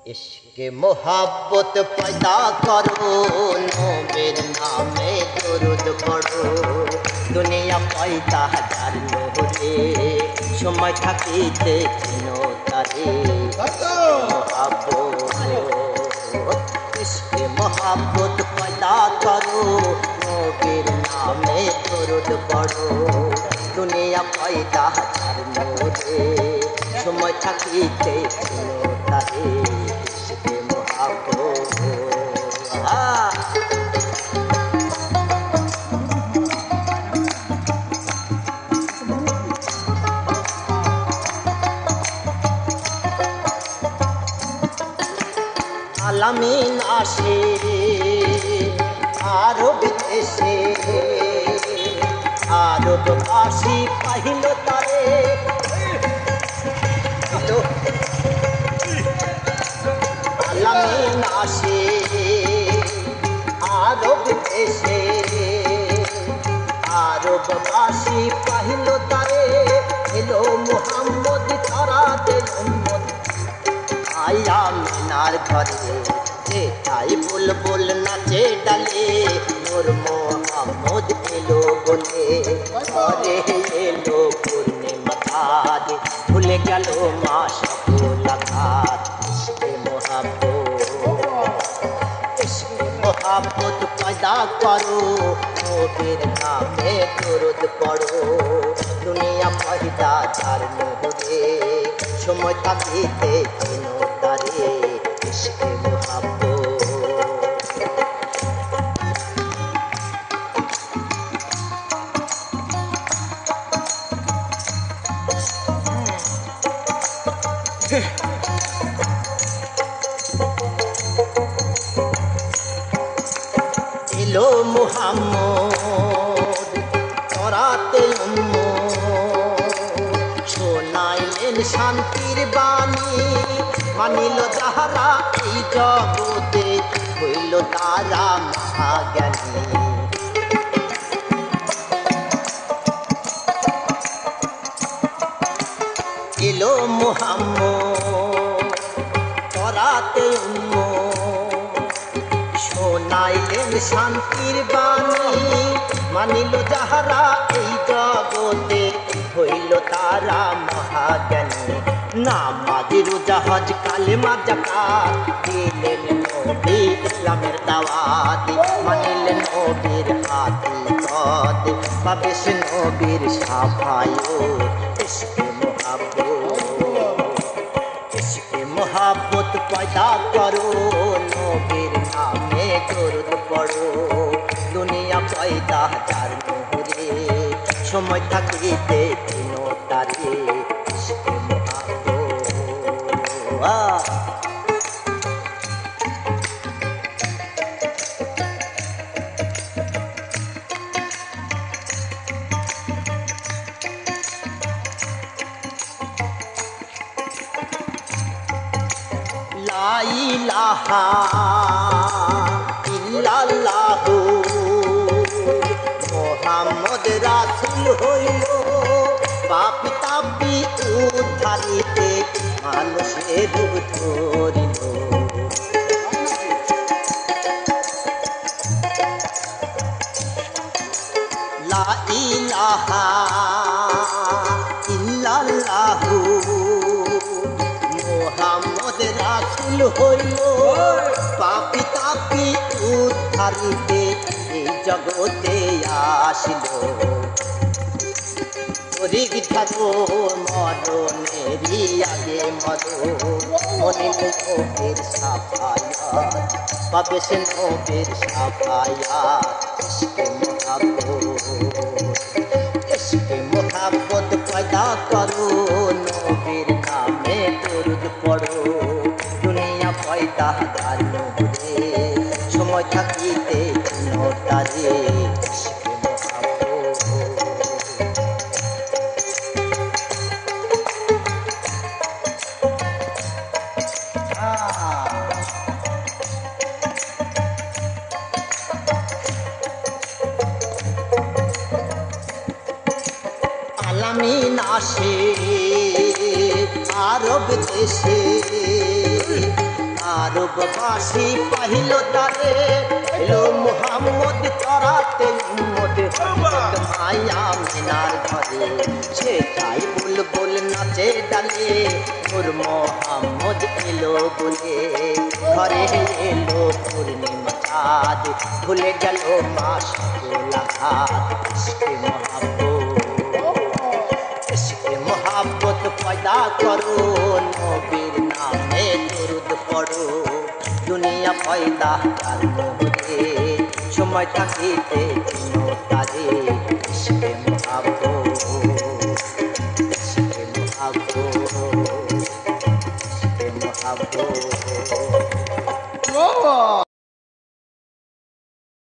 इश्क़ मोहब्बत पैदा करो, नबीर नामे दुरूद पढ़ो। दुनिया पैदा हजार नूरे, समय থাকিতে চিনো তারে। इश्क़ मोहब्बत पैदा करो, नबीर नामे दुरूद पढ़ो। दुनिया पैदा हजार नूरे, समय থাকিতে চিনো তারে। আলামিন আসে আরব দেশে, আরববাসী পাহিল তারে। আলামিন আসে আরব দেশে, আরববাসী পাহিল তারে। এলো মুহাম্মদ ছড়াতে উম্মত আয়া মিনার ঘরে। তাই বুলবুল নাচে ডালে, নূর মোহাম্মদ এলো বলে। ঘরে এলো পূর্ণিমা চাঁদ, ভুলে গেল মা সফলাঘাত। इश्क़ मोहब्बत पैदा करो, नबीर नामे दुरूद पढ़ो। दुनिया पैदा हजार नूरे, समय থাকিতে চিনো তারে। इश्क़ मोहब्बत এলো মুহাম্মদ ছড়াতে উম্মত, শোনাইলেন শান্তির বাণী। মানিল যাহারা এই জগতে, হইল তারা মহাজ্ঞানী। এলো মুহাম্মদ ছড়াতে উম্মত, শোনাইলেন শান্তির বাণী। মানিল যাহারা এই জগতে, হইল তারা মহাজ্ঞানী। নামাজ রোজা হজ কালেমা যাকাত, দিলেন নবী ইসলামের দাওয়াত। মানিলেন নবীর হাকিকত, পাবে সে নবীর শাফায়াত। इश्क़ मोहब्बत पैदा करो, नबीर नामे दुरूद पढ़ो। दुनिया पैदा हजार नूरे, समय থাকিতে চিনো তারে। इश्क़ मोहब्बत লা ইলাহা ইল্লাল্লাহু, মুহাম্মদ রাসূল হইল। পাপী তাপী উদ্ধারিতে, মানুষের রূপ ধরিল। লা ইলাহা ইল্লাল্লাহু, মুহাম্মদ রাসূল হইল। পাপী তাপী উদ্ধারিতে, এই জগতে আসিল। তরিক ধরো মরণেরই আগে মরো, মনিল নবীর শাফায়াত। পাবে সে নবীর শাফায়াত। इश्क़ मोहब्बत पैदा करो, नबीर नामे दुरूद पढ़ो। दुनिया पैदा हजार नूरे, समय থাকিতে চিনো তারে। इश्क़ আলামিন আসে আরব দেশে, আরববাসী পাহিল তারে এলো মুহাম্মদ তরাতে উম্মদ মায়া মিনার ঘরে সে তাই বুলবুল নাচে ডালে নূর মোহাম্মদ এলো বলে ঘরে এলো পূর্ণিমা চাঁদ ভুলে গেল মা সকলাঘাত ইশকে মোহাব্বত পয়দা করো নবীর নামে দরুদ পড়ো দুনিয়া পয়দা কার মোহরে সময় থাকিতে চিনো তারে